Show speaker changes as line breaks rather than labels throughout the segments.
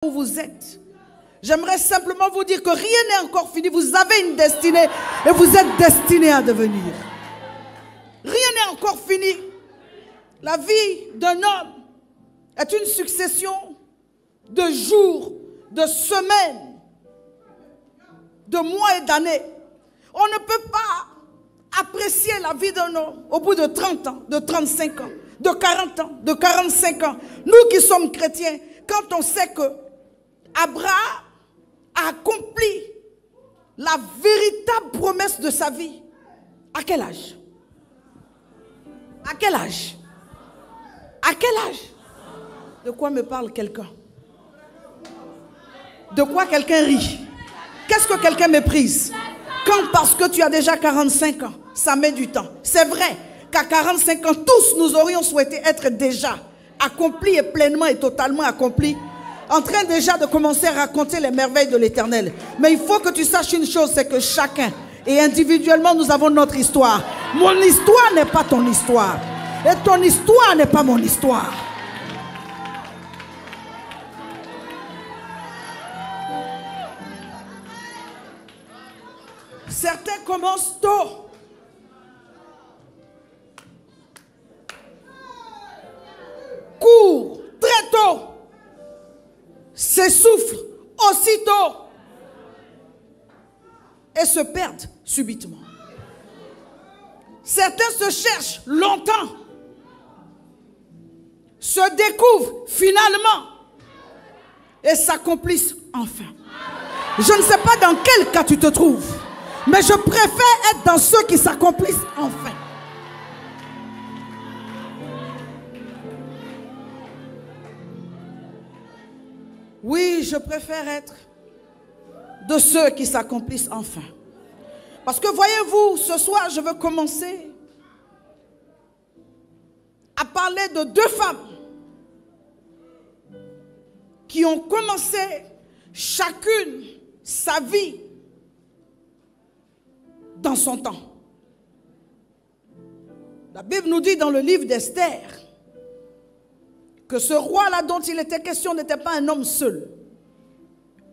Où vous êtes. J'aimerais simplement vous dire que rien n'est encore fini. Vous avez une destinée et vous êtes destiné à devenir. Rien n'est encore fini. La vie d'un homme est une succession de jours, de semaines, de mois et d'années. On ne peut pas apprécier la vie d'un homme au bout de 30 ans, de 35 ans, de 40 ans, de 45 ans. Nous qui sommes chrétiens, quand on sait que Abraham a accompli la véritable promesse de sa vie, à quel âge? À quel âge? À quel âge? De quoi me parle quelqu'un? De quoi quelqu'un rit? Qu'est-ce que quelqu'un méprise? Quand parce que tu as déjà 45 ans, ça met du temps. C'est vrai qu'à 45 ans, tous nous aurions souhaité être déjà accomplis et pleinement et totalement accomplis, en train déjà de commencer à raconter les merveilles de l'Éternel. Mais il faut que tu saches une chose, c'est que chacun, et individuellement, nous avons notre histoire. Mon histoire n'est pas ton histoire. Et ton histoire n'est pas mon histoire. Certains commencent tôt. Courent très tôt. S'essoufflent aussitôt. Et se perdent subitement. Certains se cherchent longtemps. Se découvrent finalement. Et s'accomplissent enfin. Je ne sais pas dans quel cas tu te trouves. Mais je préfère être dans ceux qui s'accomplissent enfin. Oui, je préfère être de ceux qui s'accomplissent enfin. Parce que voyez-vous, ce soir, je veux commencer à parler de deux femmes qui ont commencé chacune sa vie dans son temps. La Bible nous dit dans le livre d'Esther que ce roi-là dont il était question n'était pas un homme seul.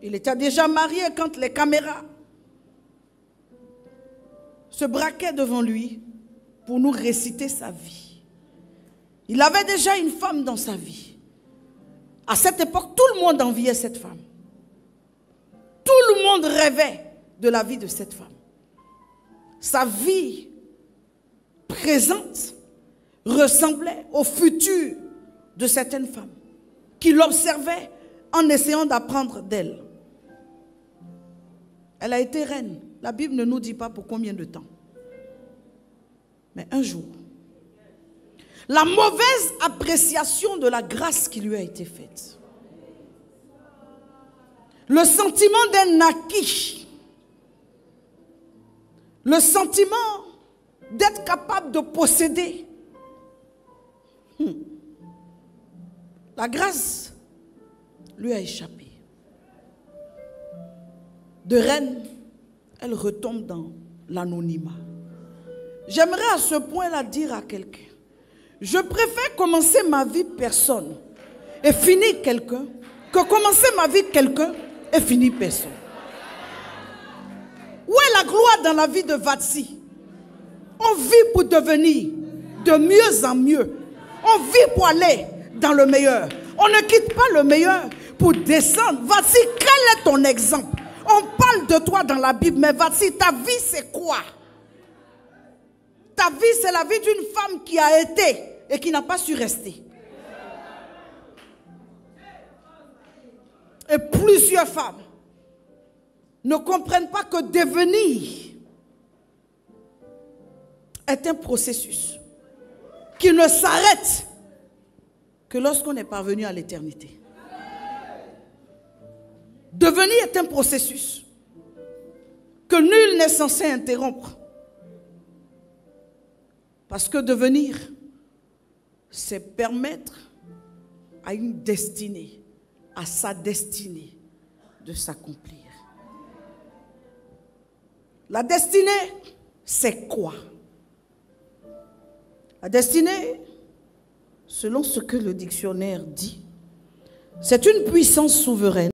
Il était déjà marié quand les caméras se braquaient devant lui pour nous réciter sa vie. Il avait déjà une femme dans sa vie. À cette époque, tout le monde enviait cette femme. Tout le monde rêvait de la vie de cette femme. Sa vie présente ressemblait au futur de certaines femmes qui l'observaient en essayant d'apprendre d'elle. Elle a été reine. La Bible ne nous dit pas pour combien de temps. Mais un jour, la mauvaise appréciation de la grâce qui lui a été faite, le sentiment d'un acquis, le sentiment d'être capable de posséder, la grâce lui a échappé. De reine, elle retombe dans l'anonymat. J'aimerais à ce point-là dire à quelqu'un, je préfère commencer ma vie personne et finir quelqu'un que commencer ma vie quelqu'un et finir personne. Où est la gloire dans la vie de Vatsi? On vit pour devenir de mieux en mieux. On vit pour aller dans le meilleur. On ne quitte pas le meilleur pour descendre. Vatsi, quel est ton exemple? On parle de toi dans la Bible, mais Vatsi, ta vie c'est quoi? Ta vie c'est la vie d'une femme qui a été et qui n'a pas su rester. Et plusieurs femmes ne comprennent pas que devenir est un processus qui ne s'arrête que lorsqu'on est parvenu à l'éternité. Devenir est un processus que nul n'est censé interrompre. Parce que devenir, c'est permettre à une destinée, à sa destinée, de s'accomplir. La destinée, c'est quoi? La destinée, selon ce que le dictionnaire dit, C'est une puissance souveraine